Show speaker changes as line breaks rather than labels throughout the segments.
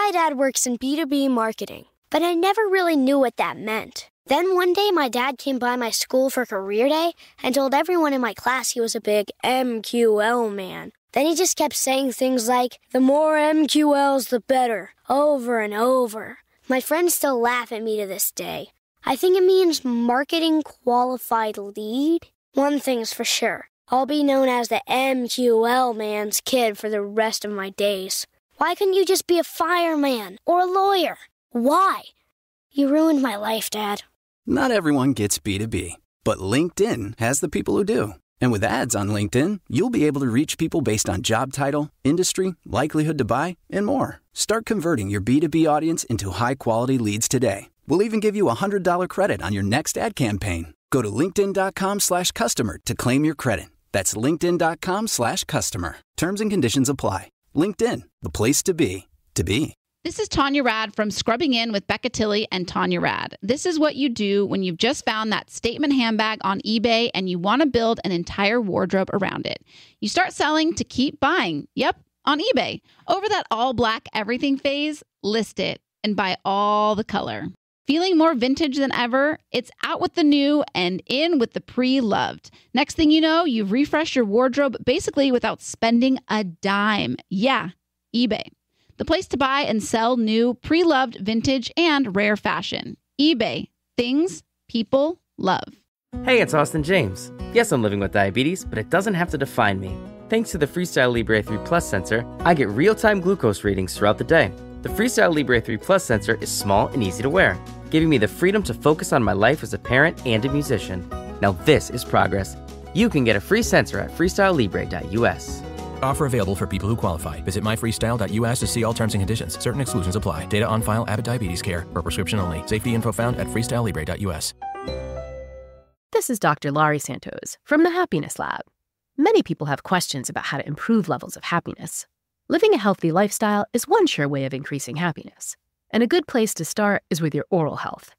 my dad works in B2B marketing, but I never really knew what that meant. Then one day my dad came by my school for career day and told everyone in my class he was a big MQL man. Then he just kept saying things like, the more MQLs, the better, over and over. My friends still laugh at me to this day. I think it means marketing qualified lead. One thing's for sure, I'll be known as the MQL man's kid for the rest of my days. Why couldn't you just be a fireman or a lawyer? Why? You ruined my life, Dad.
Not everyone gets B2B, but LinkedIn has the people who do. And with ads on LinkedIn, you'll be able to reach people based on job title, industry, likelihood to buy, and more. Start converting your B2B audience into high-quality leads today. We'll even give you a $100 credit on your next ad campaign. Go to linkedin.com/customer to claim your credit. That's linkedin.com/customer. Terms and conditions apply. LinkedIn, the place to be, to be.
This is Tanya Rad from Scrubbing In with Becca Tilley and Tanya Rad. This is what you do when you've just found that statement handbag on eBay and you want to build an entire wardrobe around it. You start selling to keep buying. Yep, on eBay. Over that all black everything phase, list it and buy all the color. Feeling more vintage than ever? It's out with the new and in with the pre-loved. Next thing you know, you've refreshed your wardrobe basically without spending a dime. Yeah, eBay. The place to buy and sell new, pre-loved, vintage, and rare fashion. eBay. Things people love.
Hey, it's Austin James. Yes, I'm living with diabetes, but it doesn't have to define me. Thanks to the Freestyle Libre 3 Plus sensor, I get real-time glucose readings throughout the day. The Freestyle Libre 3 Plus sensor is small and easy to wear, giving me the freedom to focus on my life as a parent and a musician. Now this is progress. You can get a free sensor at freestylelibre.us.
Offer available for people who qualify. Visit myfreestyle.us to see all terms and conditions. Certain exclusions apply. Data on file. Abbott Diabetes Care. For prescription only. Safety info found at freestylelibre.us.
This is Dr. Laurie Santos from the Happiness Lab. Many people have questions about how to improve levels of happiness. Living a healthy lifestyle is one sure way of increasing happiness. And a good place to start is with your oral health.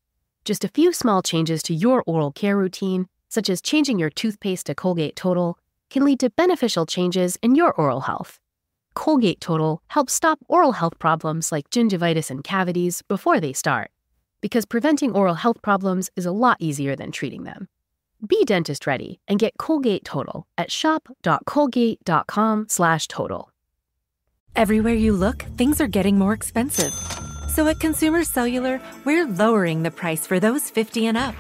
Just a few small changes to your oral care routine, such as changing your toothpaste to Colgate Total, can lead to beneficial changes in your oral health. Colgate Total helps stop oral health problems like gingivitis and cavities before they start, because preventing oral health problems is a lot easier than treating them. Be dentist ready and get Colgate Total at shop.colgate.com/total.
Everywhere you look, things are getting more expensive. So at Consumer Cellular, we're lowering the price for those 50 and up.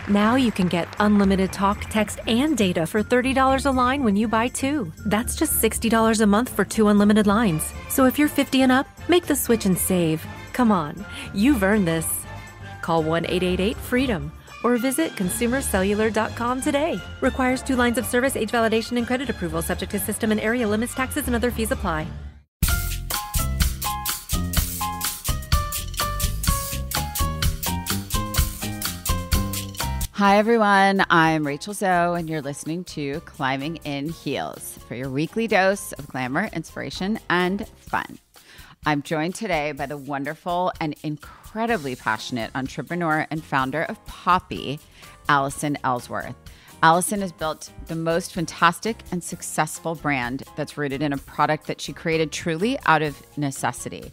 Now you can get unlimited talk, text, and data for $30 a line when you buy two. That's just $60 a month for 2 unlimited lines. So if you're 50 and up, make the switch and save. Come on, you've earned this. Call 1-888-FREEDOM or visit consumercellular.com today. Requires 2 lines of service, age validation, and credit approval, subject to system and area limits, taxes, and other fees apply.
Hi, everyone. I'm Rachel Zoe, and you're listening to Climbing in Heels for your weekly dose of glamour, inspiration, and fun. I'm joined today by the wonderful and incredibly passionate entrepreneur and founder of Poppi, Allison Ellsworth. Allison has built the most fantastic and successful brand that's rooted in a product that she created truly out of necessity.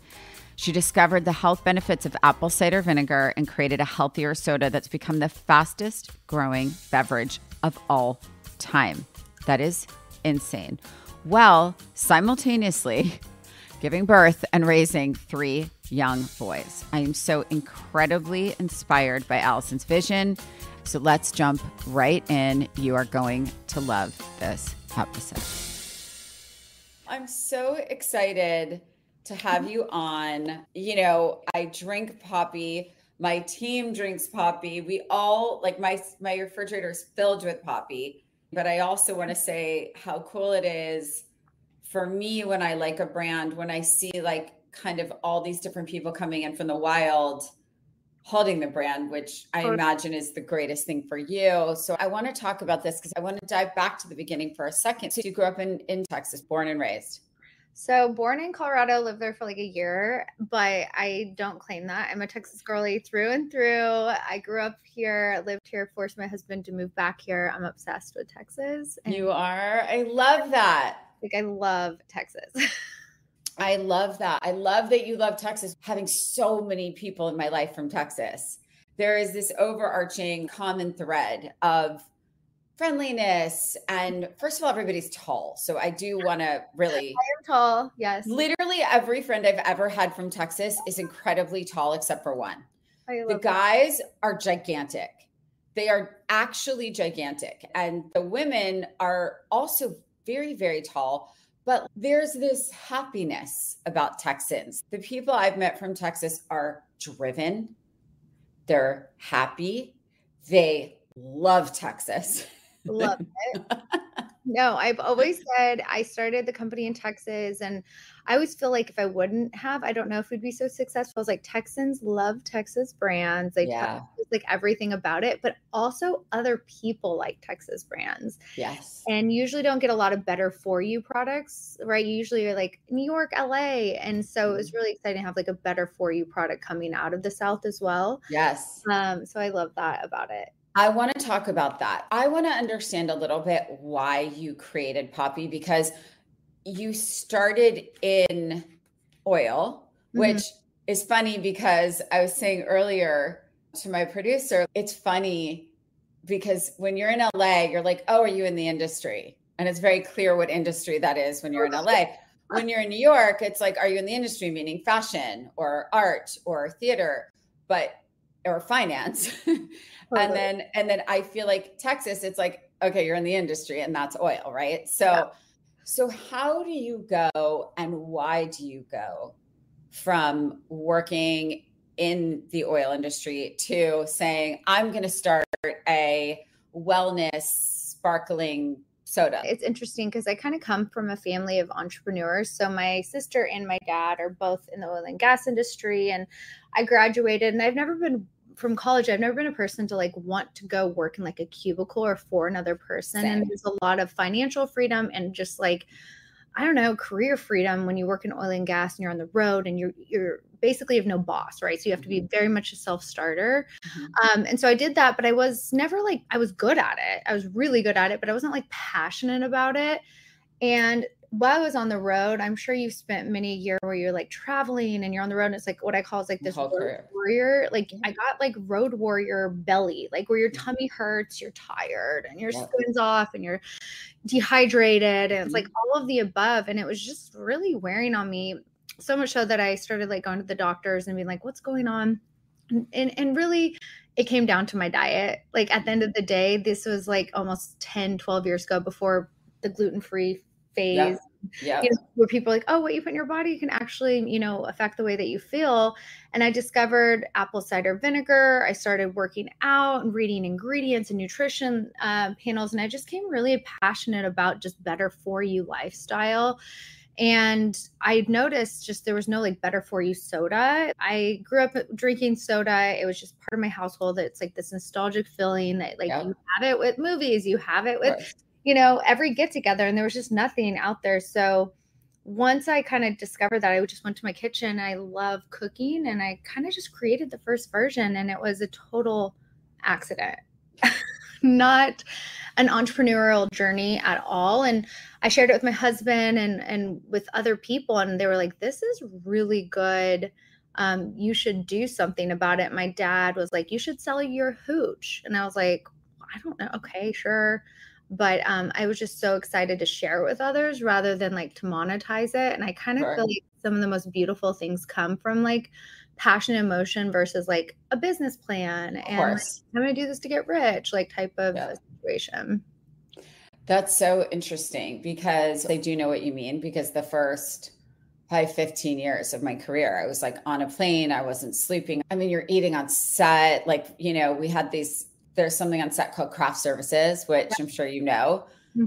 She discovered the health benefits of apple cider vinegar and created a healthier soda that's become the fastest growing beverage of all time. That is insane. While simultaneously giving birth and raising 3 young boys. I am so incredibly inspired by Allison's vision. So let's jump right in. You are going to love this episode. I'm so excited to have you on. You know, I drink Poppi. My team drinks Poppi. We all, like, my refrigerator is filled with Poppi. But I also want to say how cool it is for me when I like a brand, when I see like kind of all these different people coming in from the wild holding the brand, which I imagine is the greatest thing for you. So I want to talk about this because I want to dive back to the beginning for a second. So you grew up in Texas, born and raised.
So born in Colorado, lived there for like a year, but I don't claim that. I'm a Texas girly through and through. I grew up here, lived here, forced my husband to move back here. I'm obsessed with Texas.
You are? I love that.
Like, I love Texas.
I love that. I love that you love Texas. Having so many people in my life from Texas, there is this overarching common thread of friendliness. And first of all, everybody's tall. So I do want to really,
I am tall. Yes.
literally every friend I've ever had from Texas is incredibly tall except for one. The guys are gigantic. They are actually gigantic. And the women are also very, very tall. But there's this happiness about Texans. The people I've met from Texas are driven. They're happy. They love Texas.
Love it. No, I've always said I started the company in Texas, and I always feel like if I wouldn't have, I don't know if we'd be so successful. I was like, Texans love Texas brands. They like everything about it, but also other people like Texas brands.
Yes.
And usually don't get a lot of better for you products, right? You usually are like New York, LA. And so it was really exciting to have like a better for you product coming out of the South as well.
Yes.
So I love that about it.
I want to talk about that. I want to understand a little bit why you created Poppi, because you started in oil, which is funny because I was saying earlier to my producer, it's funny because when you're in LA, you're like, oh, are you in the industry? And it's very clear what industry that is when you're in LA. When you're in New York, it's like, are you in the industry, meaning fashion or art or theater, or finance. And then I feel like Texas, it's like, okay, you're in the industry and that's oil, right? So how do you go and why do you go from working in the oil industry to saying, I'm going to start a wellness sparkling soda?
It's interesting because I kind of come from a family of entrepreneurs. So my sister and my dad are both in the oil and gas industry, and I graduated, and I've never been from college. I've never been a person to like want to go work in like a cubicle or for another person.
Same.
And there's a lot of financial freedom and just like, I don't know, career freedom when you work in oil and gas and you're on the road and you're basically have no boss, right? So you have to be very much a self-starter. And so I did that, but I was never like, I was good at it. I was really good at it, but I wasn't like passionate about it. And while I was on the road, I'm sure you've spent many a year where you're like traveling and you're on the road and it's like what I call is like this road warrior. Like I got like road warrior belly, like where your tummy hurts, you're tired and your skin's off and you're dehydrated and it's like all of the above. And it was just really wearing on me, so much so that I started like going to the doctors and being like, what's going on? And really it came down to my diet. Like at the end of the day, this was like almost 10, 12 years ago before the gluten-free phase, where people are like, oh, what you put in your body can actually, affect the way that you feel. And I discovered apple cider vinegar. I started working out and reading ingredients and nutrition panels. And I just became really passionate about just better for you lifestyle. And I noticed just there was no like better for you soda. I grew up drinking soda. It was just part of my household. It's like this nostalgic feeling that like you have it with movies, you have it with every get together, and there was just nothing out there. So once I kind of discovered that, I just went to my kitchen. I love cooking, and I kind of just created the first version, and it was a total accident, not an entrepreneurial journey at all. And I shared it with my husband and with other people, and they were like, this is really good. You should do something about it. My dad was like, you should sell your hooch. And I was like, I don't know. Okay, sure. But I was just so excited to share it with others rather than like to monetize it. And I kind of feel like some of the most beautiful things come from like passion and emotion versus like a business plan and like, I'm going to do this to get rich, like type of situation.
That's so interesting because I do know what you mean, because the first probably 15 years of my career, I was like on a plane. I wasn't sleeping. I mean, you're eating on set. Like, we had there's something on set called craft services, which I'm sure you know,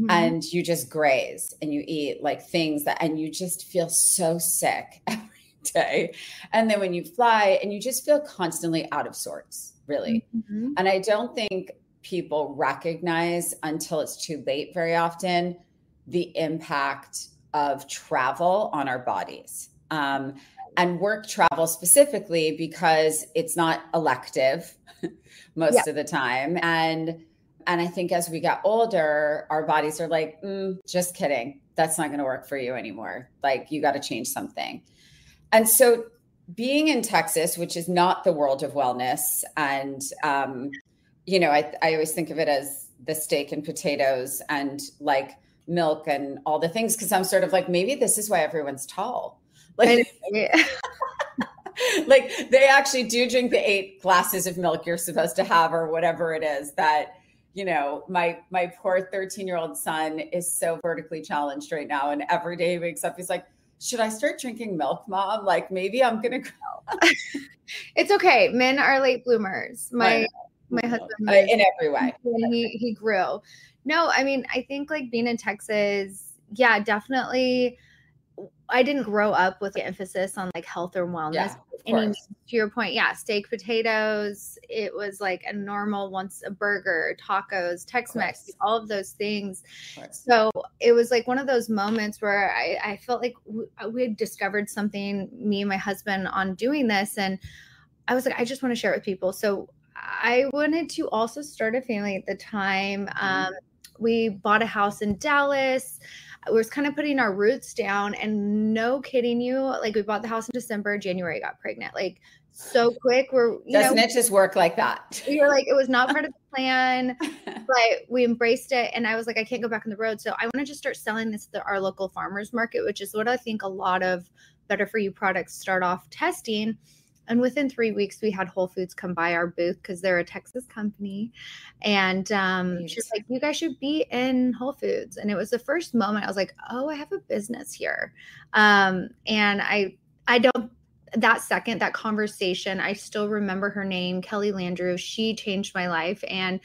and you just graze and you eat like things and you just feel so sick every day. And then when you fly and you just feel constantly out of sorts, really. And I don't think people recognize until it's too late very often the impact of travel on our bodies. And work travel specifically because it's not elective most of the time. And I think as we got older, our bodies are like, just kidding. that's not going to work for you anymore. Like, you got to change something. And so being in Texas, which is not the world of wellness, and, I always think of it as the steak and potatoes and like milk and all the things, because I'm sort of like, maybe this is why everyone's tall. Like, like they actually do drink the 8 glasses of milk you're supposed to have, or whatever it is that, my poor 13-year-old son is so vertically challenged right now. And every day he wakes up, he's like, should I start drinking milk, Mom? Like, maybe I'm going to go.
It's okay. Men are late bloomers. My husband
in every way.
He grew. No, I mean, I think like being in Texas, yeah, definitely. I didn't grow up with the emphasis on like health or wellness. To your point, yeah, steak, potatoes. It was like a normal, once a burger, tacos, Tex-Mex, all of those things. So it was like one of those moments where I felt like we had discovered something, me and my husband, on doing this. And I was like, I just want to share it with people. So I wanted to also start a family at the time. We bought a house in Dallas. We were kind of putting our roots down, and no kidding you, like we bought the house in December, January got pregnant, like so quick. Doesn't
it just work like that?
We were like, it was not part of the plan, but we embraced it. And I was like, I can't go back on the road. So I want to just start selling this at our local farmers market, which is what I think a lot of better for you products start off testing. And within 3 weeks, we had Whole Foods come by our booth because they're a Texas company. And she's like, you guys should be in Whole Foods. And it was the first moment I was like, oh, I have a business here. And I don't, that second, that conversation, I still remember her name, Kelly Landrew. She changed my life. And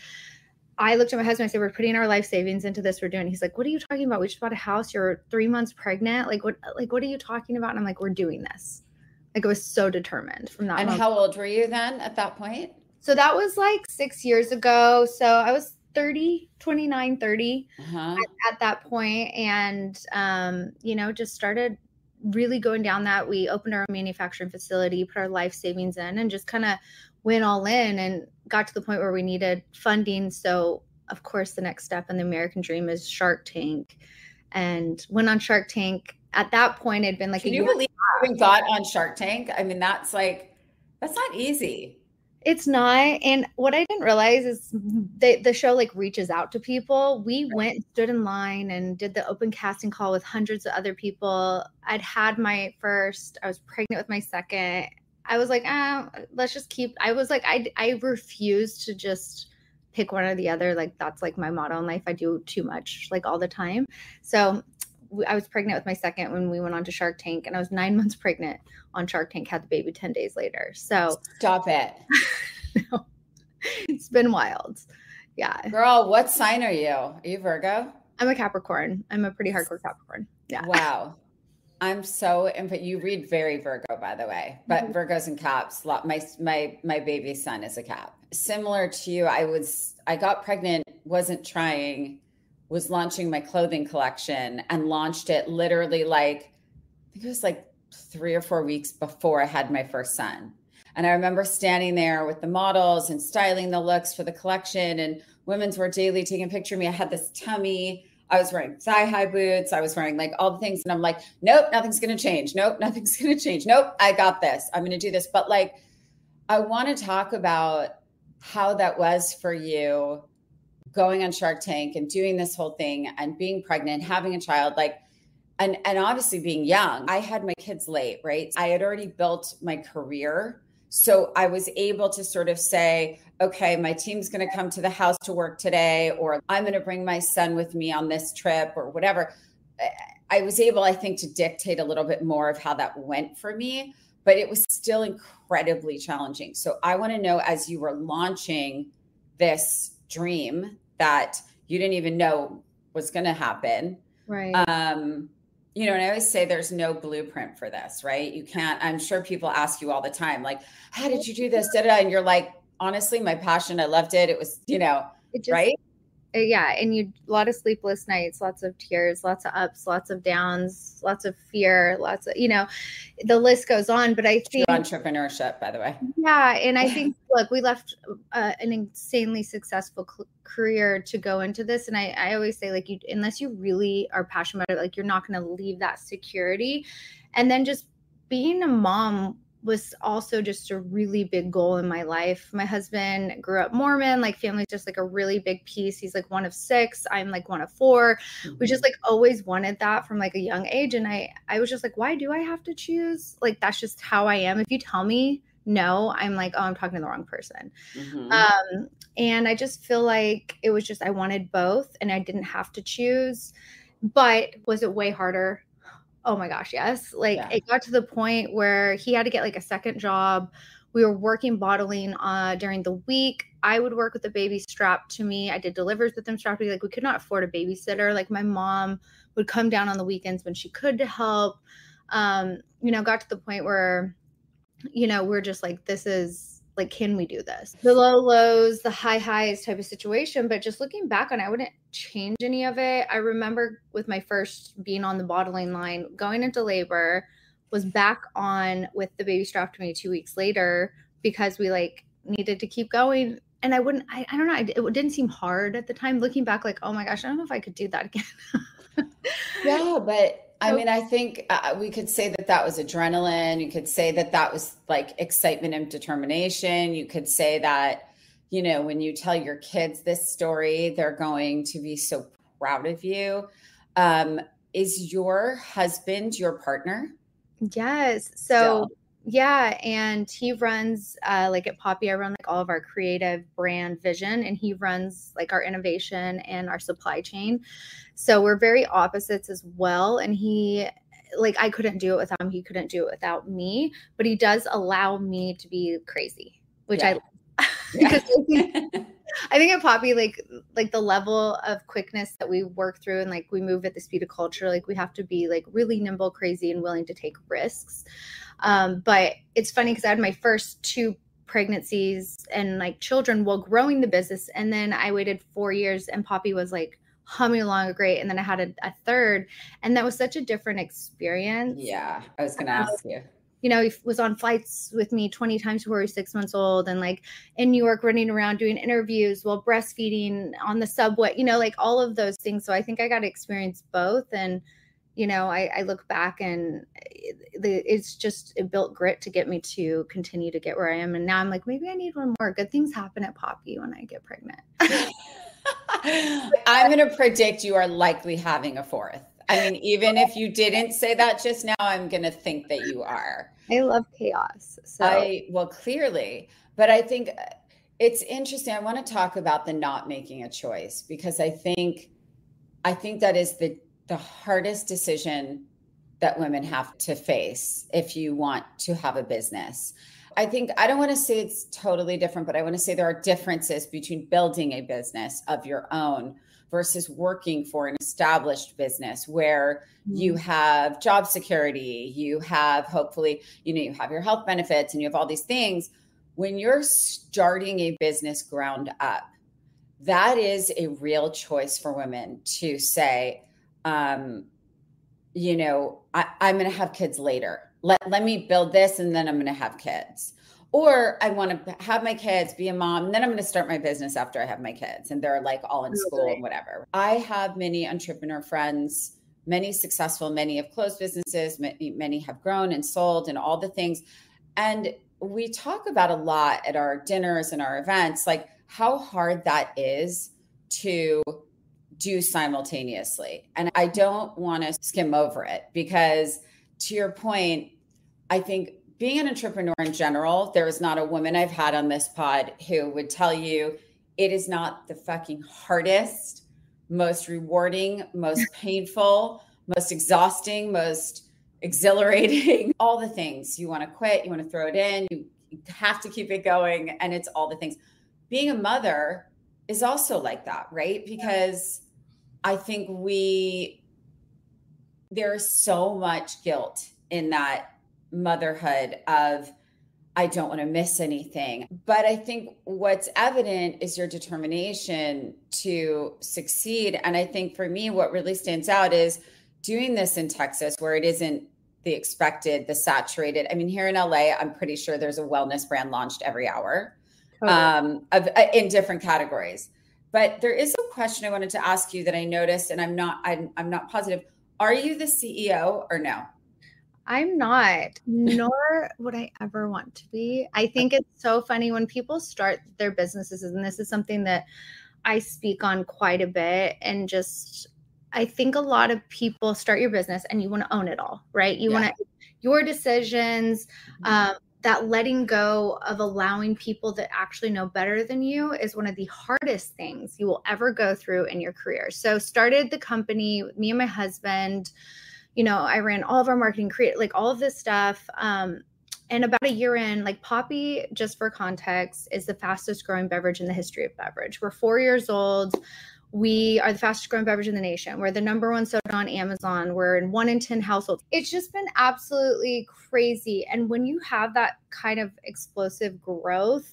I looked at my husband, I said, we're putting our life savings into this. We're doing. He's like, what are you talking about? We just bought a house. You're 3 months pregnant. What are you talking about? And I'm like, we're doing this. Like, I was so determined from that.
And how old were you then at that point?
So that was like 6 years ago. So I was 29, 30 at that point. And, just started really going down that. We opened our own manufacturing facility, put our life savings in, and just kind of went all in, and got to the point where we needed funding. So of course, the next step in the American dream is Shark Tank, and went on Shark Tank. At that point, it'd been like,
can you believe we got on Shark Tank? I mean, that's not easy.
It's not. And what I didn't realize is the show like reaches out to people. We went and stood in line and did the open casting call with hundreds of other people. I'd had my first, I was pregnant with my second. I was like, let's just keep, I was like, I refused to just pick one or the other. Like, that's like my motto in life. I do too much, like all the time. So I was pregnant with my second when we went on to Shark Tank, and I was 9 months pregnant on Shark Tank, had the baby 10 days later. So
stop it.
No, it's been wild. Yeah.
Girl, what sign are you? Are you Virgo?
I'm a Capricorn. I'm a pretty hardcore Capricorn. Yeah.
Wow. I'm so, but you read very Virgo, by the way, but Virgos and Caps. My baby son is a Cap. Similar to you, I got pregnant, wasn't trying, was launching my clothing collection, and launched it literally I think it was like 3 or 4 weeks before I had my first son. And I remember standing there with the models and styling the looks for the collection, and Women's Wear Daily taking a picture of me. I had this tummy. I was wearing thigh-high boots. I was wearing like all the things. And I'm like, nope, nothing's going to change. Nope, nothing's going to change. Nope, I got this. I'm going to do this. But like, I want to talk about how that was for you, going on Shark Tank and doing this whole thing and being pregnant, having a child, and obviously being young. I had my kids late, right? I had already built my career. So I was able to sort of say, okay, my team's going to come to the house to work today, or I'm going to bring my son with me on this trip or whatever. I was able, I think, to dictate a little bit more of how that went for me, but it was still incredibly challenging. So I want to know, as you were launching this dream that you didn't even know was going to happen.
Right.
And I always say there's no blueprint for this, right? You can't, I'm sure people ask you all the time, like, how did you do this? And you're like, honestly, my passion, I loved it. It was, right?
Yeah. And a lot of sleepless nights, lots of tears, lots of ups, lots of downs, lots of fear, lots of, the list goes on. But I think
entrepreneurship, by the way.
Yeah. And I think, look, we left an insanely successful career to go into this. And I always say, like, unless you really are passionate about it, like, you're not going to leave that security. And then just being a mom was also just a really big goal in my life. My husband grew up Mormon, like family's just like a really big piece. He's like one of 6. I'm like one of 4. Mm-hmm. We just like always wanted that from like a young age. And I was just like, why do I have to choose? Like, that's just how I am. If you tell me no, I'm like, oh, I'm talking to the wrong person. Mm-hmm. And I just feel like it was just, I wanted both and I didn't have to choose. But was it way harder? Oh my gosh, yes. Like It got to the point where he had to get like a second job. We were working bottling during the week. I would work with the baby strapped to me. I did deliveries with them strapped to me. Like, we could not afford a babysitter. Like, my mom would come down on the weekends when she could to help. Got to the point where, we're just like, this is like, can we do this? The low lows, the high highs type of situation. But just looking back on it, I wouldn't change any of it. I remember with my first being on the bottling line, going into labor, was back on with the baby strapped to me 2 weeks later because we like needed to keep going. And I don't know. It didn't seem hard at the time. Looking back, like, oh my gosh, I don't know if I could do that again.
Yeah, but I mean, I think we could say that was adrenaline. You could say that was like excitement and determination. You could say that, when you tell your kids this story, they're going to be so proud of you. Is your husband your partner?
Yes. So yeah. And he runs like at Poppi, I run like all of our creative brand vision, and he runs like our innovation and our supply chain. So we're very opposites as well. And I couldn't do it without him. He couldn't do it without me, but he does allow me to be crazy, which I love. Because I think at Poppi, like the level of quickness that we work through and like we move at the speed of culture, like we have to be like really nimble, crazy, and willing to take risks. But it's funny because I had my first 2 pregnancies and like children while growing the business. And then I waited 4 years and Poppi was like humming along great. And then I had a third, and that was such a different experience.
Yeah. I was going to ask you.
He was on flights with me 20 times before he was 6 months old, and like in New York running around doing interviews while breastfeeding on the subway, like all of those things. So I think I got to experience both. And, I look back and it built grit to get me to continue to get where I am. And now I'm like, maybe I need one more. Good things happen at Poppi when I get pregnant.
I'm going to predict you are likely having a 4th. I mean, even if you didn't say that just now, I'm going to think that you are.
I love chaos.
Well, clearly, but I think it's interesting. I want to talk about the not making a choice, because I think that is the hardest decision that women have to face if you want to have a business. I don't want to say it's totally different, but I want to say there are differences between building a business of your own versus working for an established business where you have job security, you have hopefully, you have your health benefits and you have all these things. When you're starting a business ground up, that is a real choice for women to say, I'm going to have kids later. Let me build this and then I'm going to have kids. Or I want to have my kids, be a mom, and then I'm going to start my business after I have my kids and they're like all in school and whatever. I have many entrepreneur friends, many successful, many have closed businesses, many have grown and sold and all the things. And we talk about a lot at our dinners and our events, like how hard that is to do simultaneously. And I don't want to skim over it because, to your point, I think being an entrepreneur in general, there is not a woman I've had on this pod who would tell you it is not the fucking hardest, most rewarding, most painful, most exhausting, most exhilarating, all the things. You want to quit, you want to throw it in, you have to keep it going. And it's all the things. Being a mother is also like that, right? Because I think there's so much guilt in that motherhood of, I don't want to miss anything. But I think what's evident is your determination to succeed. And I think for me, what really stands out is doing this in Texas, where it isn't the expected, the saturated. I mean, here in LA, I'm pretty sure there's a wellness brand launched every hour, in different categories. But there is a question I wanted to ask you that I noticed, and I'm not positive. Are you the CEO or no?
I'm not, nor would I ever want to be. I think it's so funny when people start their businesses, and this is something that I speak on quite a bit. And just, I think a lot of people start your business and you want to own it all, right? You want to, your decisions, that letting go of allowing people that actually know better than you is one of the hardest things you will ever go through in your career. So started the company, me and my husband. You know, I ran all of our marketing, like all of this stuff. And about a year in, like Poppi, just for context, is the fastest growing beverage in the history of beverage. We're 4 years old. We are the fastest growing beverage in the nation. We're the #1 soda on Amazon. We're in 1 in 10 households. It's just been absolutely crazy. And when you have that kind of explosive growth,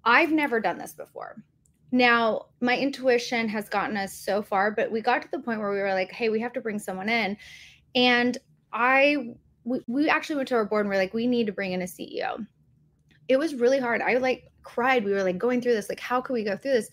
I've never done this before. Now, my intuition has gotten us so far, but we got to the point where we were like, hey, we have to bring someone in. And we actually went to our board and we're like, we need to bring in a CEO. It was really hard. I like cried. We were like going through this, like, how could we go through this?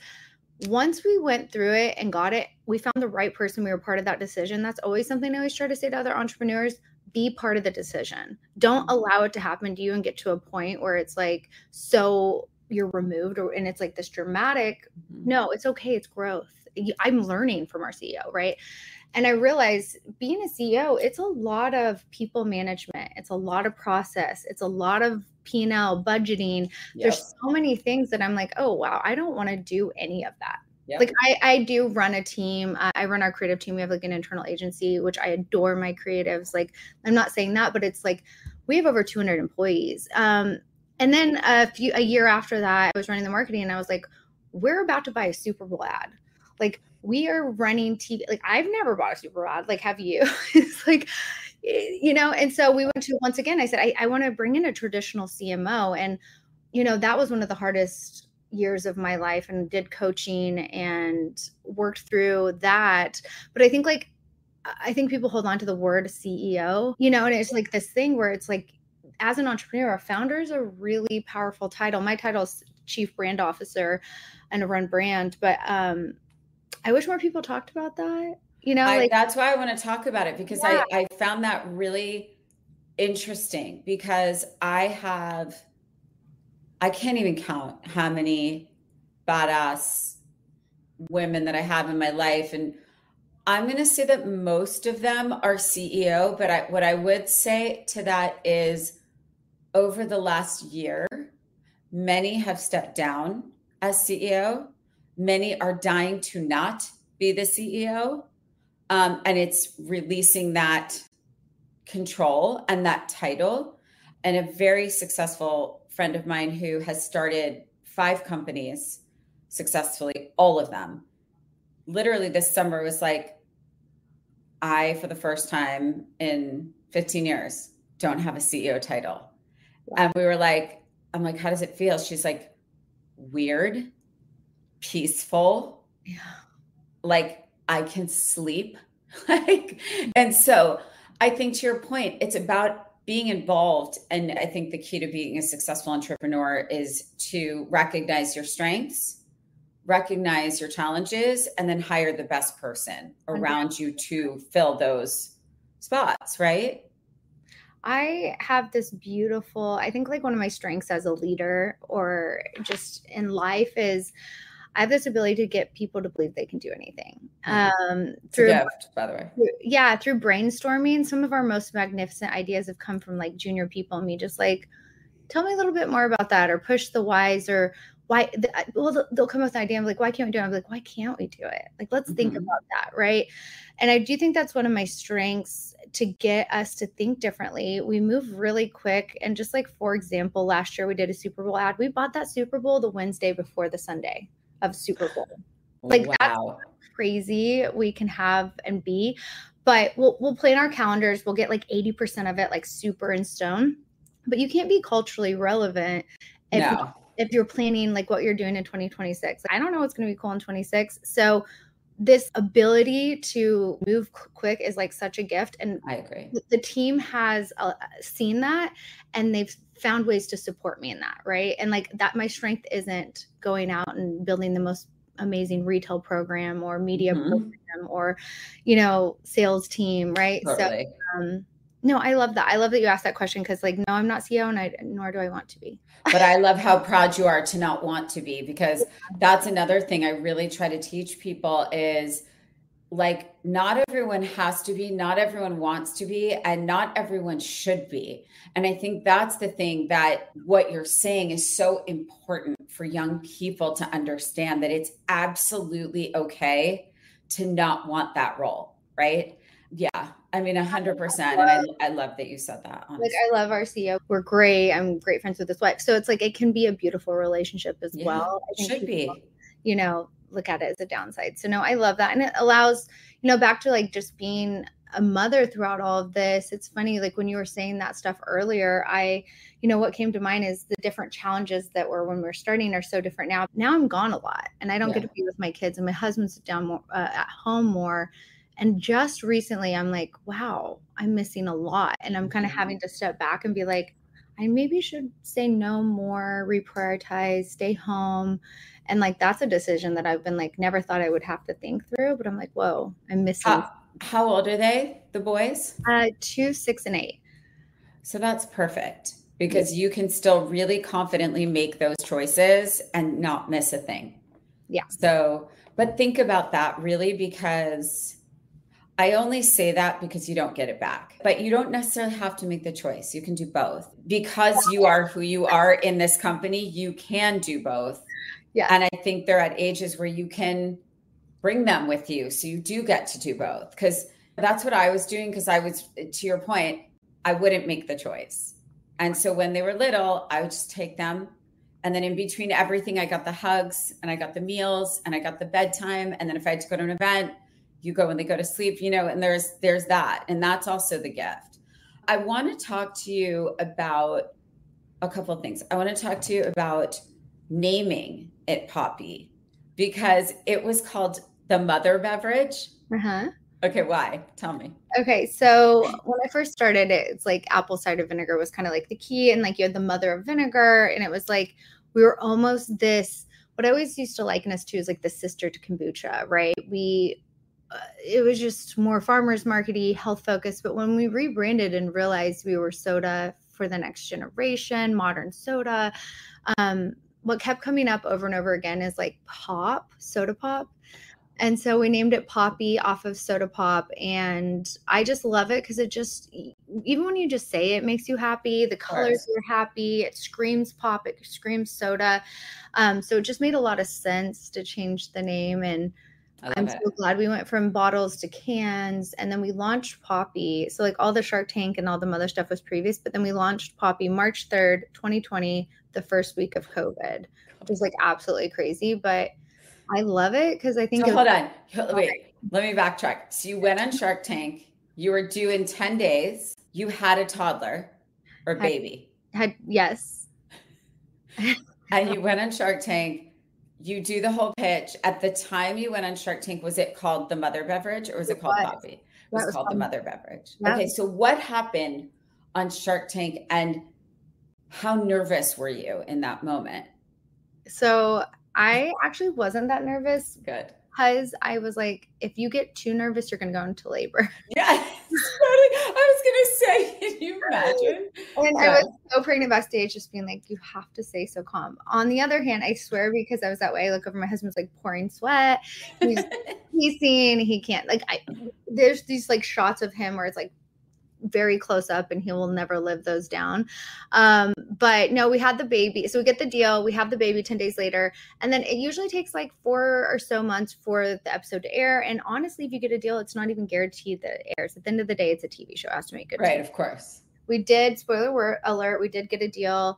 Once we went through it and got it, we found the right person. We were part of that decision. That's always something I always try to say to other entrepreneurs. Be part of the decision. Don't allow it to happen to you and get to a point where it's like, so you're removed and it's like this dramatic. No, it's okay. It's growth. I'm learning from our CEO, right? And I realized being a CEO, it's a lot of people management. It's a lot of process. It's a lot of P&L budgeting. There's so many things that I'm like, oh, wow, I don't want to do any of that. Like I do run a team. I run our creative team. We have like an internal agency, which I adore my creatives. Like, I'm not saying that, but it's like, we have over 200 employees. And then a year after that, I was running the marketing and I was like, we're about to buy a Super Bowl ad. Like, we are running TV. Like, I've never bought a Super Bowl ad. Like, have you? It's like, you know, and so we went to, once again, I said, I want to bring in a traditional CMO. And, you know, that was one of the hardest years of my life, and did coaching and worked through that. But I think people hold on to the word CEO, you know, and it's like this thing where it's like, as an entrepreneur, a founder is a really powerful title. My title is Chief Brand Officer and I run brand, but I wish more people talked about that. You know,
that's why I want to talk about it, because I found that really interesting, because I can't even count how many badass women that I have in my life. And I'm going to say that most of them are CEO, but what I would say to that is, over the last year, many have stepped down as CEO. Many are dying to not be the CEO. And it's releasing that control and that title. And a very successful friend of mine who has started 5 companies successfully, all of them, literally this summer was like, I, for the first time in 15 years, don't have a CEO title. And we were like, I'm like, how does it feel? She's like, weird, peaceful. Yeah. Like, I can sleep. And so I think, to your point, it's about being involved. And I think the key to being a successful entrepreneur is to recognize your strengths, recognize your challenges, and then hire the best person around you to fill those spots, right?
I have this beautiful, I think like one of my strengths as a leader or just in life is I have this ability to get people to believe they can do anything.
Through, a gift, by the way.
Through brainstorming. Some of our most magnificent ideas have come from like junior people and me just like, tell me a little bit more about that, or push the whys, or why. They'll come up with an idea. I'm like, why can't we do it? I'm like, why can't we do it? Like, let's think about that, right? And I do think that's one of my strengths, to get us to think differently. We move really quick. And just like, for example, last year we did a Super Bowl ad. We bought that Super Bowl the Wednesday before the Sunday of Super Bowl. Like, wow. That's crazy we can have and be. But we'll plan our calendars. We'll get like 80% of it like super in stone. but you can't be culturally relevant if you're planning like what you're doing in 2026. I don't know what's going to be cool in 26. So this ability to move quick is like such a gift. And
I agree.
The team has seen that, and they've found ways to support me in that. Right. And like that, my strength isn't going out and building the most amazing retail program or media program or, you know, sales team. Right.
Totally.
So, no, I love that. I love that you asked that question, because like, no, I'm not CEO, and nor do I want to be.
But I love how proud you are to not want to be, because that's another thing I really try to teach people is like, not everyone has to be, not everyone wants to be, and not everyone should be. And I think that's the thing, that what you're saying is so important for young people to understand, that it's absolutely okay to not want that role, right? Yeah. I mean, 100%. And I love that you said that. Honestly.
Like, I love our CEO. We're great. I'm great friends with his wife. So it's like, it can be a beautiful relationship as well. I think
should
people,
be,
you know, look at it as a downside. So no, I love that. And it allows, you know, back to like just being a mother throughout all of this. It's funny, like when you were saying that stuff earlier, you know, what came to mind is the different challenges that were when we were starting are so different now. Now I'm gone a lot, and I don't get to be with my kids, and my husband's down more at home more. And just recently I'm like, wow, I'm missing a lot. And I'm kind of having to step back and be like, I maybe should say no more, reprioritize, stay home. And like, that's a decision that I've been like, never thought I would have to think through, but I'm like, whoa, I'm missing.
How old are they, the boys?
2, 6, and 8.
So that's perfect, because you can still really confidently make those choices and not miss a thing.
Yeah.
So, but think about that really, because I only say that because you don't get it back, but you don't necessarily have to make the choice. You can do both, because you are who you are in this company. You can do both.
Yeah.
And I think they're at ages where you can bring them with you. So you do get to do both, because that's what I was doing. Because I was, to your point, I wouldn't make the choice. And so when they were little, I would just take them. And then in between everything, I got the hugs, and I got the meals, and I got the bedtime. And then if I had to go to an event, you go when they go to sleep, you know, and there's that. And that's also the gift. I want to talk to you about a couple of things. I want to talk to you about naming it Poppi, because it was called the mother beverage. Okay, why? Tell me.
Okay, so when I first started, it's like apple cider vinegar was kind of like the key, and like you had the mother of vinegar, and it was like we were almost this. What I always used to liken us to is like the sister to kombucha, right? It was just more farmers markety, health focused. But when we rebranded and realized we were soda for the next generation, modern soda, what kept coming up over and over again is like soda pop. And so we named it Poppi off of soda pop. And I just love it because it just, even when you just say it, makes you happy. The colors are happy. It screams pop. It screams soda. So it just made a lot of sense to change the name. And I'm so glad we went from bottles to cans, and then we launched Poppi. So like all the Shark Tank and all the mother stuff was previous, but then we launched Poppi March 3rd, 2020, the first week of COVID, which was like absolutely crazy, but I love it because I think.
So hold on, wait, let me backtrack. So you went on Shark Tank, you were due in 10 days, you had a toddler or baby.
Yes.
And you went on Shark Tank. You do the whole pitch. At the time you went on Shark Tank, was it called the mother beverage, or was it called Poppi? It was called the mother beverage. Yeah. Okay, so what happened on Shark Tank, and how nervous were you in that moment?
So I actually wasn't that nervous.
Good.
Because I was like, if you get too nervous, you're going to go into labor.
Yeah, I was going to say, can you imagine?
And I was so pregnant backstage, just being like, you have to stay so calm. On the other hand, I swear, because I was that way, I look over, my husband's like pouring sweat. He's seeing, he can't, like, there's these like shots of him where it's like very close up, and he will never live those down. But no, we had the baby. So we get the deal. We have the baby 10 days later. And then it usually takes like 4 or so months for the episode to air. And honestly, if you get a deal, it's not even guaranteed that it airs. At the end of the day, it's a TV show. It has to make good.
Right, of course.
We did, spoiler alert, we did get a deal.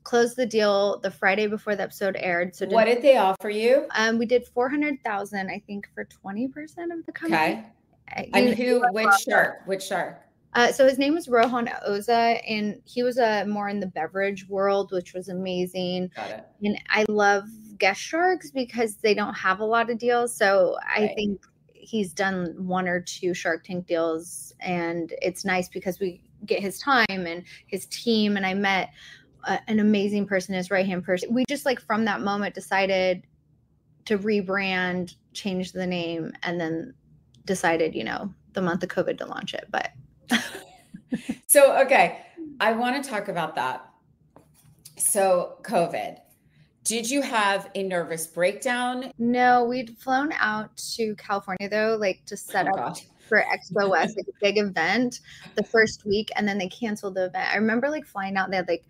Closed the deal the Friday before the episode aired. So
what did they offer you?
We did $400,000, I think, for 20% of the company.
Okay. And which shark?
So his name was Rohan Oza, and he was more in the beverage world, which was amazing.
Got it.
And I love guest sharks because they don't have a lot of deals. So I think he's done 1 or 2 Shark Tank deals, and it's nice because we get his time and his team. And I met an amazing person, his right-hand person. We just like from that moment decided to rebrand, change the name, and then decided, the month of COVID to launch it. But
so, okay, I want to talk about that. So COVID, did you have a nervous breakdown?
No, we'd flown out to California though, like to set up for Expo West, like a big event the first week, and then they canceled the event. I remember like flying out, they had like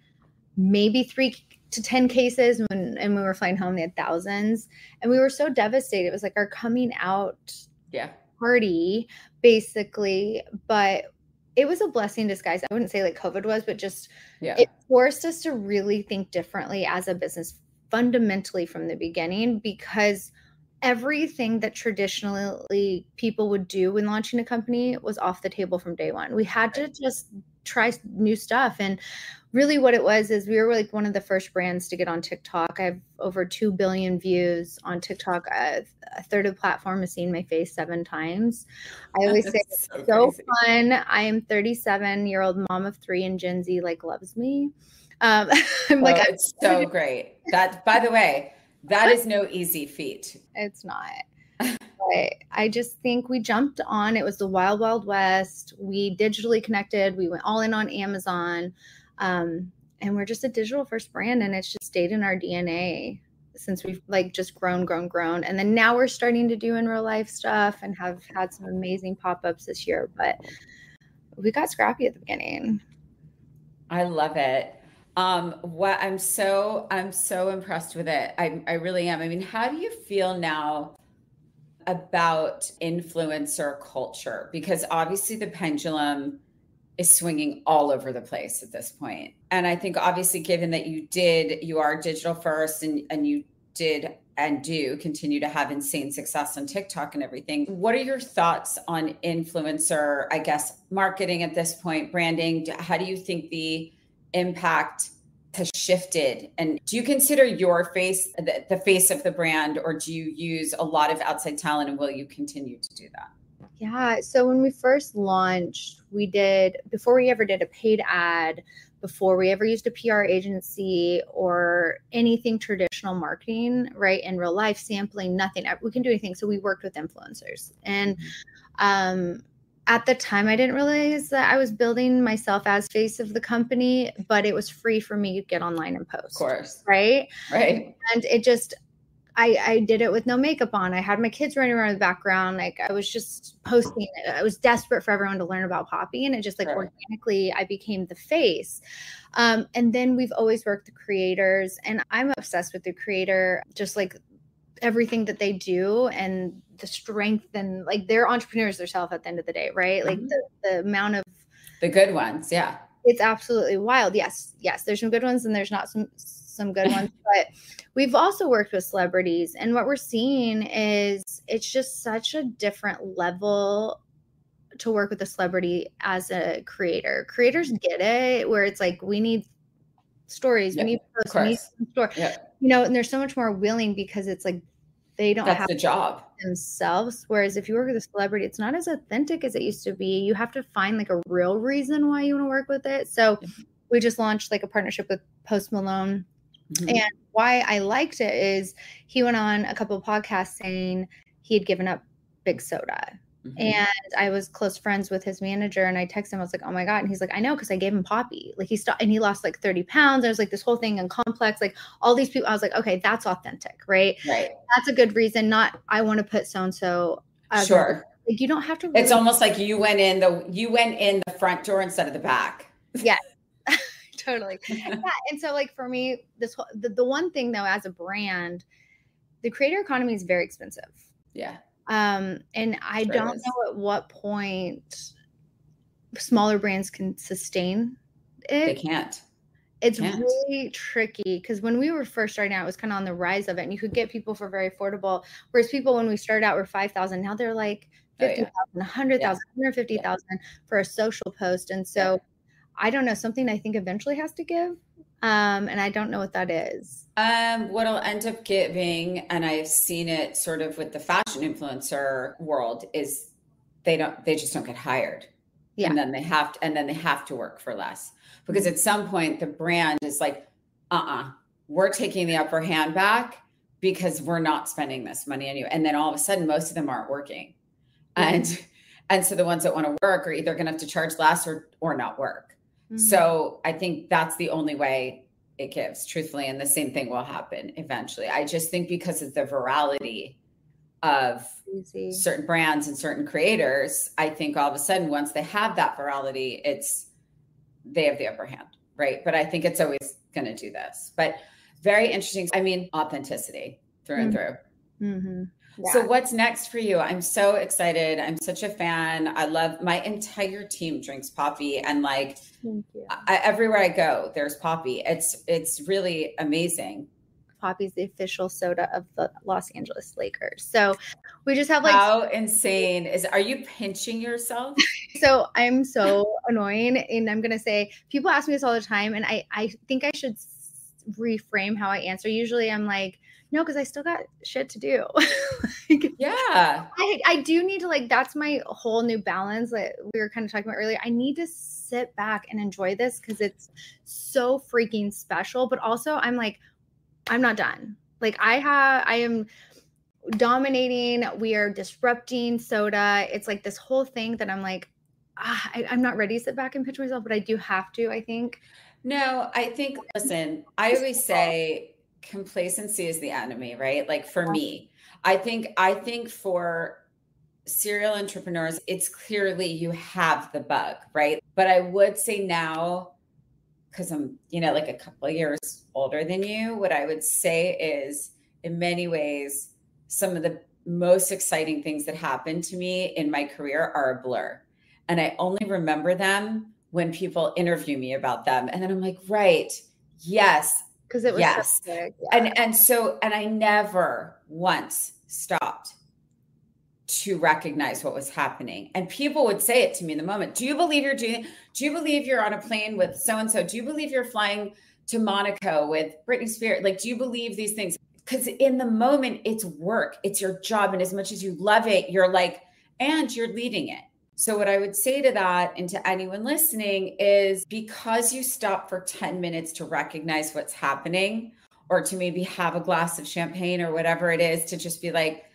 maybe 3 to 10 cases, and we were flying home, they had thousands, and we were so devastated. It was like our coming out party, basically, but it was a blessing in disguise. I wouldn't say like COVID was, but just it forced us to really think differently as a business, fundamentally from the beginning, because everything that traditionally people would do when launching a company was off the table from day one. We had to just try new stuff. And really what it was is we were like one of the first brands to get on TikTok. I have over 2 billion views on TikTok. A third of the platform has seen my face 7 times. I always say it's so fun. I am 37-year-old mom of 3, and Gen Z like loves me.
It's so great. That, by the way, that is no easy feat.
It's not. But I just think we jumped on. It was the wild, wild west. We digitally connected. We went all in on Amazon. And we're just a digital first brand, and it's just stayed in our DNA since we've like just grown. And then now we're starting to do in real life stuff and have had some amazing pop-ups this year, but we got scrappy at the beginning.
I love it. What I'm so impressed with it. I really am. I mean, how do you feel now about influencer culture? Because obviously the pendulum is swinging all over the place at this point. And I think obviously given that you are digital first and you did and do continue to have insane success on TikTok and everything. What are your thoughts on influencer, I guess, marketing at this point, branding? How do you think the impact has shifted? And do you consider your face the face of the brand, or do you use a lot of outside talent, and will you continue to do that?
Yeah. So when we first launched, before we ever did a paid ad, before we ever used a PR agency or anything traditional marketing, right? In real life, sampling, nothing. We can do anything. So we worked with influencers. And at the time, I didn't realize that I was building myself as face of the company, but it was free for me to get online and post. Of
course.
Right?
Right.
And it just, I did it with no makeup on. I had my kids running around in the background. Like I was just posting. I was desperate for everyone to learn about Poppi, and it just like organically, I became the face. And then we've always worked with creators, and I'm obsessed with the creator, just like everything that they do and the strength, and like they're entrepreneurs themselves at the end of the day, right? Like the amount of
the good ones. Yeah.
It's absolutely wild. Yes. There's some good ones and there's not some good ones, but we've also worked with celebrities, and what we're seeing is it's just such a different level to work with a celebrity as a creator. Creators get it, where it's like, we need stories, we need posts, we need some story, and they're so much more willing because it's like, they don't have
the job
themselves. Whereas if you work with a celebrity, it's not as authentic as it used to be. You have to find like a real reason why you want to work with it. So we just launched like a partnership with Post Malone. And why I liked it is he went on a couple of podcasts saying he had given up big soda. And I was close friends with his manager, and I texted him. I was like, oh my God. And he's like, I know, because I gave him Poppi. Like he stopped and he lost like 30 pounds. There was like this whole thing and complex, like all these people. I was like, okay, that's authentic, right?
Right.
That's a good reason. Not, I want to put so-and-so.
Sure.
Like you don't have to. Really
it's almost like you went in the front door instead of the back.
Yeah. Totally. Yeah. And so like for me, the one thing though, as a brand, the creator economy is very expensive.
Yeah.
And I don't know at what point smaller brands can sustain it.
They can't.
It's really tricky, because when we were first starting out, it was kind of on the rise of it, and you could get people for very affordable. Whereas people, when we started out, were $5,000. Now they're like 50,000, 100,000, 150,000 for a social post. And so I don't know, something I think eventually has to give. And I don't know what that is.
What'll end up giving, and I've seen it sort of with the fashion influencer world, is they just don't get hired. Yeah. And then they have to work for less, because at some point the brand is like, we're taking the upper hand back because we're not spending this money on you. And then all of a sudden, most of them aren't working. And so the ones that want to work are either going to have to charge less or not work. So I think that's the only way it gives, truthfully. And the same thing will happen eventually. I just think because of the virality of certain brands and certain creators, I think all of a sudden, once they have that virality, they have the upper hand, right? But I think it's always going to do this. But very interesting. I mean, authenticity through and through. Mm-hmm. Yeah. So what's next for you? I'm so excited. I'm such a fan. I love, my entire team drinks Poppi, and like everywhere I go, there's Poppi. It's really amazing.
Poppi's the official soda of the Los Angeles Lakers. So we just have like,
how insane are you pinching yourself?
So I'm so annoying. And I'm going to say, people ask me this all the time. And I think I should reframe how I answer. Usually I'm like, no, because I still got shit to do. I do need to, like, that's my whole new balance that we were kind of talking about earlier. I need to sit back and enjoy this because it's so freaking special. But also I'm like, I'm not done. Like I am dominating. We are disrupting soda. It's like this whole thing that I'm like, I'm not ready to sit back and pitch myself, but I do have to, I think.
No, I think, listen, I always say complacency is the enemy, right? Like for me, I think for serial entrepreneurs, it's clearly you have the bug, right? But I would say now, because I'm, like a couple of years older than you, what I would say is, in many ways, some of the most exciting things that happened to me in my career are a blur. And I only remember them when people interview me about them. And then I'm like, right, yes.
Because it was so big. Yeah.
And I never once stopped to recognize what was happening. And people would say it to me in the moment. Do you believe you're on a plane with so-and-so? Do you believe you're flying to Monaco with Britney Spears? Like, do you believe these things? Because in the moment, it's work. It's your job. And as much as you love it, you're like, and you're leading it. So what I would say to that and to anyone listening is, because you stop for 10 minutes to recognize what's happening, or to maybe have a glass of champagne or whatever it is, to just be like,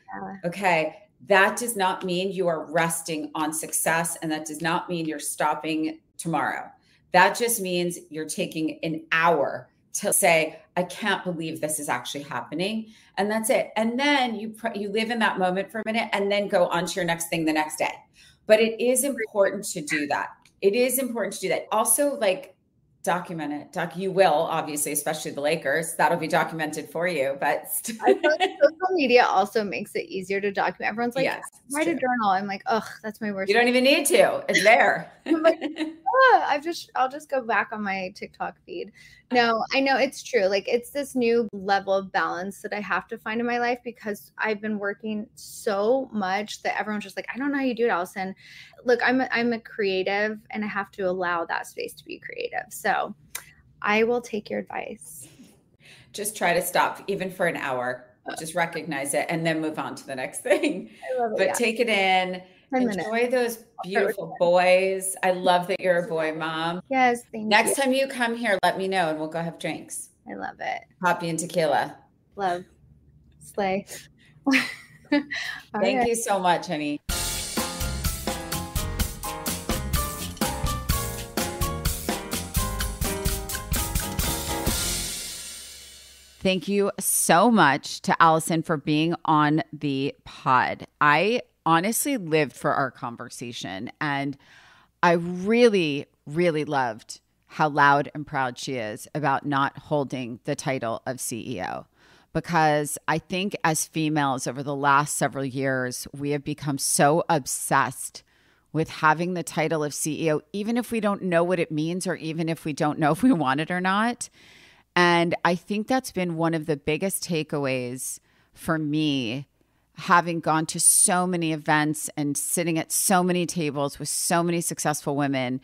okay, that does not mean you are resting on success. And that does not mean you're stopping tomorrow. That just means you're taking an hour to say, I can't believe this is actually happening. And that's it. And then you live in that moment for a minute and then go on to your next thing the next day. But it is important to do that. Also, like, document it. You will, obviously, especially the Lakers. That'll be documented for you. But
I feel like social media also makes it easier to document. Everyone's like, write a journal. I'm like, ugh, that's my worst.
You don't even need to. It's there.
I'm like, I'll just go back on my TikTok feed. No, I know it's true. Like, it's this new level of balance that I have to find in my life, because I've been working so much that everyone's just like, I don't know how you do it, Allison. Look, I'm a creative, and I have to allow that space to be creative. So I will take your advice.
Just try to stop even for an hour. Just recognize it and then move on to the next thing. I love it, but take it in. Enjoy those beautiful boys. I love that you're a boy mom.
Yes, thank you.
Next time you come here, let me know and we'll go have drinks.
I love it.
Poppi and tequila.
Love. Slay.
Thank you so much, honey. Thank you so much to Allison for being on the pod. I honestly lived for our conversation, and I really, really loved how loud and proud she is about not holding the title of CEO. Because I think as females over the last several years, we have become so obsessed with having the title of CEO, even if we don't know what it means, or even if we don't know if we want it or not. And I think that's been one of the biggest takeaways for me, having gone to so many events and sitting at so many tables with so many successful women,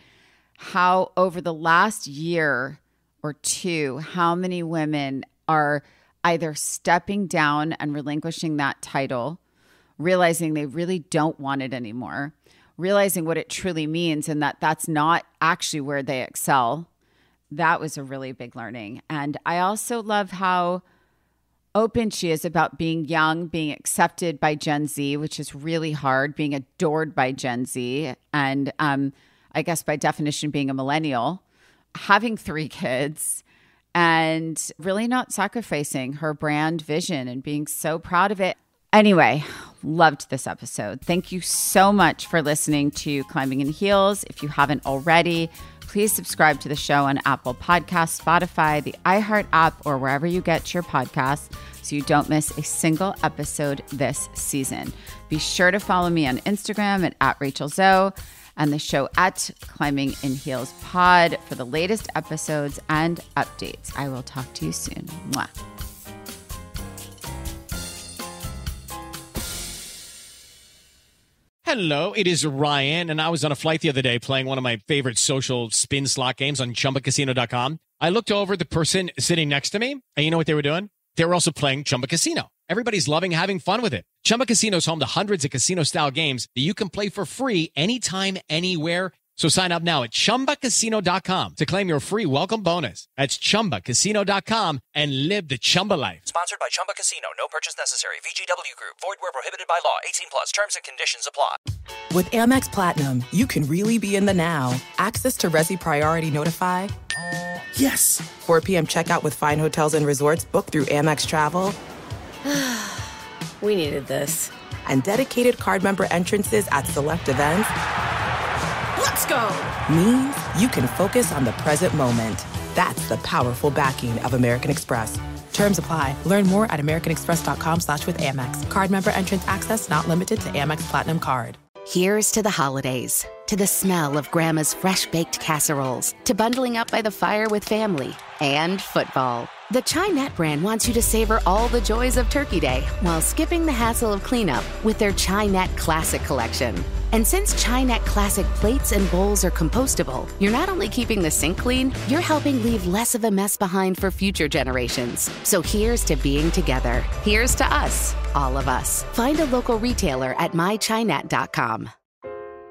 how over the last year or two, how many women are either stepping down and relinquishing that title, realizing they really don't want it anymore, realizing what it truly means and that that's not actually where they excel. That was a really big learning. And I also love how open she is about being young, being accepted by Gen Z, which is really hard, being adored by Gen Z. And I guess by definition, being a millennial, having 3 kids, and really not sacrificing her brand vision and being so proud of it. Anyway, loved this episode. Thank you so much for listening to Climbing in Heels. If you haven't already, please subscribe to the show on Apple Podcasts, Spotify, the iHeart app, or wherever you get your podcasts so you don't miss a single episode this season. Be sure to follow me on Instagram at Rachel Zoe and the show at Climbing in Heels Pod for the latest episodes and updates. I will talk to you soon. Mwah.
Hello, it is Ryan, and I was on a flight the other day playing one of my favorite social spin slot games on ChumbaCasino.com. I looked over at the person sitting next to me, and you know what they were doing? They were also playing Chumba Casino. Everybody's loving having fun with it. Chumba Casino is home to hundreds of casino-style games that you can play for free anytime, anywhere. So sign up now at ChumbaCasino.com to claim your free welcome bonus. That's ChumbaCasino.com and live the Chumba life.
Sponsored by Chumba Casino. No purchase necessary. VGW Group. Void where prohibited by law. 18 plus. Terms and conditions apply.
With Amex Platinum, you can really be in the now. Access to Resi Priority Notify. Yes. 4 p.m. checkout with fine hotels and resorts booked through Amex Travel.
We needed this.
And dedicated card member entrances at select events.
Let's go!
Means you can focus on the present moment. That's the powerful backing of American Express. Terms apply. Learn more at americanexpress.com/withAmex. Card member entrance access not limited to Amex Platinum Card.
Here's to the holidays, to the smell of Grandma's fresh-baked casseroles, to bundling up by the fire with family, and football. The Chi-Net brand wants you to savor all the joys of Turkey Day while skipping the hassle of cleanup with their Chi-Net Classic collection. And since Chi-Net Classic plates and bowls are compostable, you're not only keeping the sink clean, you're helping leave less of a mess behind for future generations. So here's to being together. Here's to us, all of us. Find a local retailer at mychinet.com.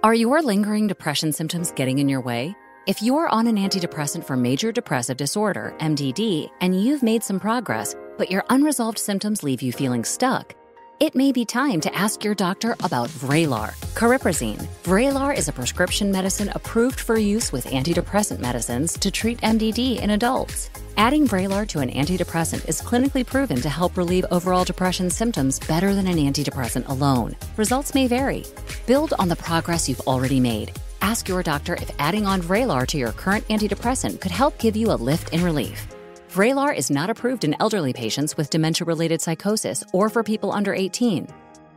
Are your lingering depression symptoms getting in your way? If you're on an antidepressant for major depressive disorder, MDD, and you've made some progress, but your unresolved symptoms leave you feeling stuck, it may be time to ask your doctor about Vraylar, cariprazine. Vraylar is a prescription medicine approved for use with antidepressant medicines to treat MDD in adults. Adding Vraylar to an antidepressant is clinically proven to help relieve overall depression symptoms better than an antidepressant alone. Results may vary. Build on the progress you've already made. Ask your doctor if adding on Vraylar to your current antidepressant could help give you a lift in relief. Vraylar is not approved in elderly patients with dementia-related psychosis or for people under 18.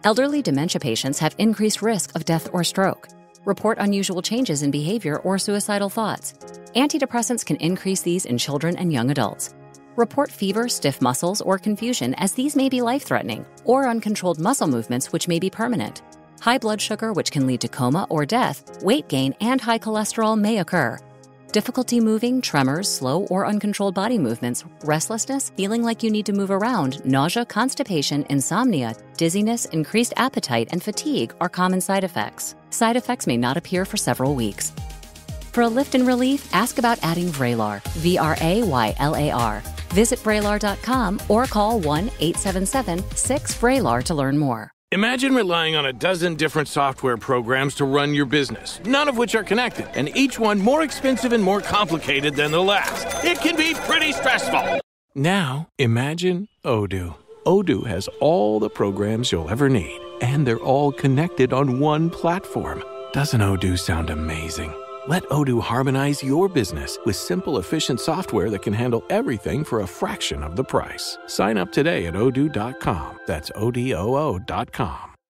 Elderly dementia patients have increased risk of death or stroke. Report unusual changes in behavior or suicidal thoughts. Antidepressants can increase these in children and young adults. Report fever, stiff muscles, or confusion, as these may be life-threatening, or uncontrolled muscle movements, which may be permanent. High blood sugar, which can lead to coma or death, weight gain, and high cholesterol may occur. Difficulty moving, tremors, slow or uncontrolled body movements, restlessness, feeling like you need to move around, nausea, constipation, insomnia, dizziness, increased appetite, and fatigue are common side effects. Side effects may not appear for several weeks. For a lift in relief, ask about adding Vraylar, Vraylar. Visit Vraylar.com or call 1-877-6-VRAYLAR to learn more.
Imagine relying on a dozen different software programs to run your business, none of which are connected, and each one more expensive and more complicated than the last. It can be pretty stressful. Now, imagine Odoo. Odoo has all the programs you'll ever need, and they're all connected on one platform. Doesn't Odoo sound amazing? Let Odoo harmonize your business with simple, efficient software that can handle everything for a fraction of the price. Sign up today at odoo.com. That's ODOO.com.